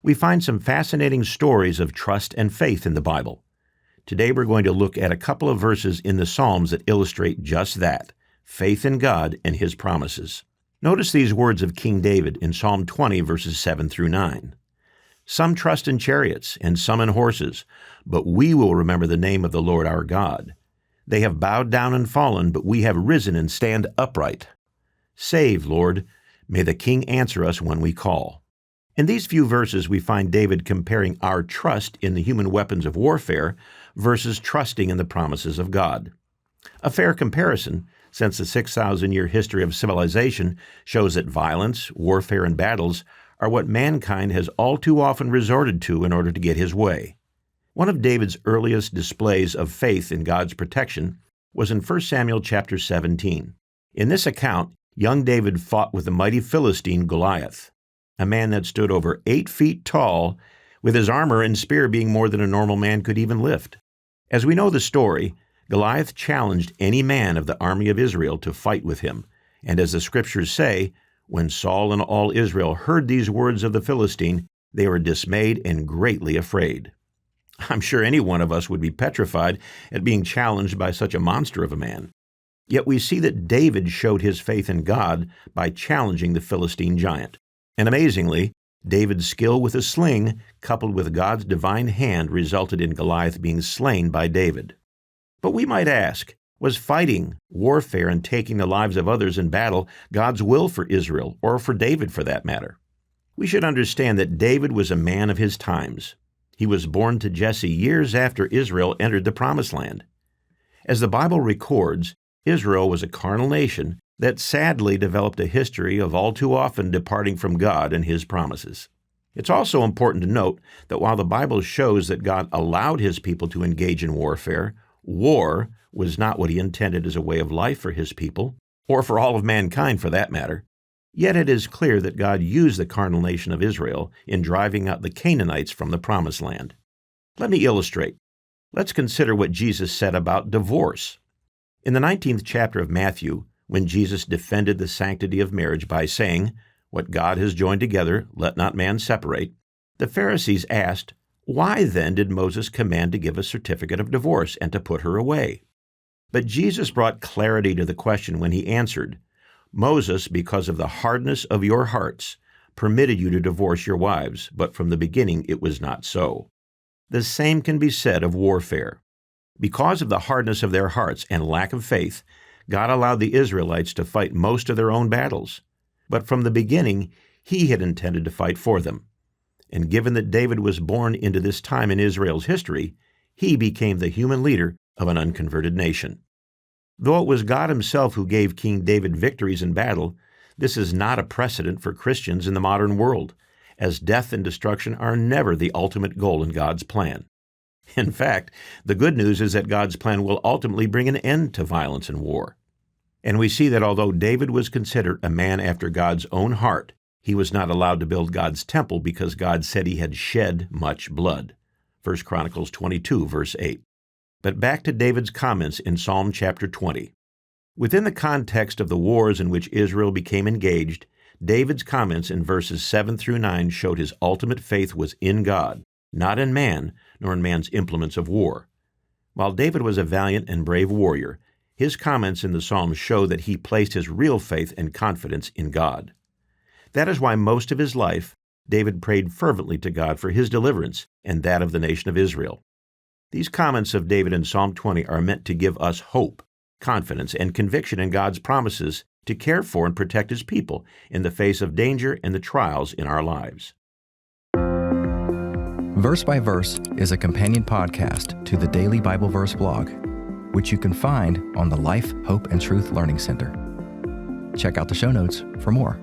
We find some fascinating stories of trust and faith in the Bible. Today we're going to look at a couple of verses in the Psalms that illustrate just that, faith in God and His promises. Notice these words of King David in Psalm 20, verses 7 through 9. Some trust in chariots and some in horses, but we will remember the name of the Lord our God. They have bowed down and fallen, but we have risen and stand upright. Save, Lord. May the King answer us when we call. In these few verses, we find David comparing our trust in the human weapons of warfare versus trusting in the promises of God. A fair comparison, since the 6,000-year history of civilization shows that violence, warfare, and battles are what mankind has all too often resorted to in order to get his way. One of David's earliest displays of faith in God's protection was in 1 Samuel chapter 17. In this account, young David fought with the mighty Philistine Goliath, a man that stood over 8 feet tall, with his armor and spear being more than a normal man could even lift. As we know the story, Goliath challenged any man of the army of Israel to fight with him, and as the scriptures say, when Saul and all Israel heard these words of the Philistine, they were dismayed and greatly afraid. I'm sure any one of us would be petrified at being challenged by such a monster of a man. Yet we see that David showed his faith in God by challenging the Philistine giant. And amazingly, David's skill with a sling, coupled with God's divine hand, resulted in Goliath being slain by David. But we might ask, was fighting, warfare, and taking the lives of others in battle God's will for Israel, or for David for that matter? We should understand that David was a man of his times. He was born to Jesse years after Israel entered the Promised Land. As the Bible records, Israel was a carnal nation that sadly developed a history of all too often departing from God and His promises. It's also important to note that while the Bible shows that God allowed His people to engage in warfare, war was not what He intended as a way of life for His people, or for all of mankind for that matter. Yet it is clear that God used the carnal nation of Israel in driving out the Canaanites from the Promised Land. Let me illustrate. Let's consider what Jesus said about divorce. In the 19th chapter of Matthew, when Jesus defended the sanctity of marriage by saying, "What God has joined together, let not man separate," the Pharisees asked, "Why then did Moses command to give a certificate of divorce and to put her away?" But Jesus brought clarity to the question when He answered, "Moses, because of the hardness of your hearts, permitted you to divorce your wives, but from the beginning it was not so." The same can be said of warfare. Because of the hardness of their hearts and lack of faith, God allowed the Israelites to fight most of their own battles. But from the beginning, He had intended to fight for them. And given that David was born into this time in Israel's history, he became the human leader of an unconverted nation. Though it was God Himself who gave King David victories in battle, this is not a precedent for Christians in the modern world, as death and destruction are never the ultimate goal in God's plan. In fact, the good news is that God's plan will ultimately bring an end to violence and war. And we see that although David was considered a man after God's own heart, he was not allowed to build God's temple because God said he had shed much blood. 1 Chronicles 22, verse 8. But back to David's comments in Psalm chapter 20. Within the context of the wars in which Israel became engaged, David's comments in verses 7 through 9 showed his ultimate faith was in God, not in man, nor in man's implements of war. While David was a valiant and brave warrior, his comments in the Psalms show that he placed his real faith and confidence in God. That is why most of his life, David prayed fervently to God for his deliverance and that of the nation of Israel. These comments of David in Psalm 20 are meant to give us hope, confidence, and conviction in God's promises to care for and protect His people in the face of danger and the trials in our lives. Verse by Verse is a companion podcast to the Daily Bible Verse blog, which you can find on the Life, Hope, and Truth Learning Center. Check out the show notes for more.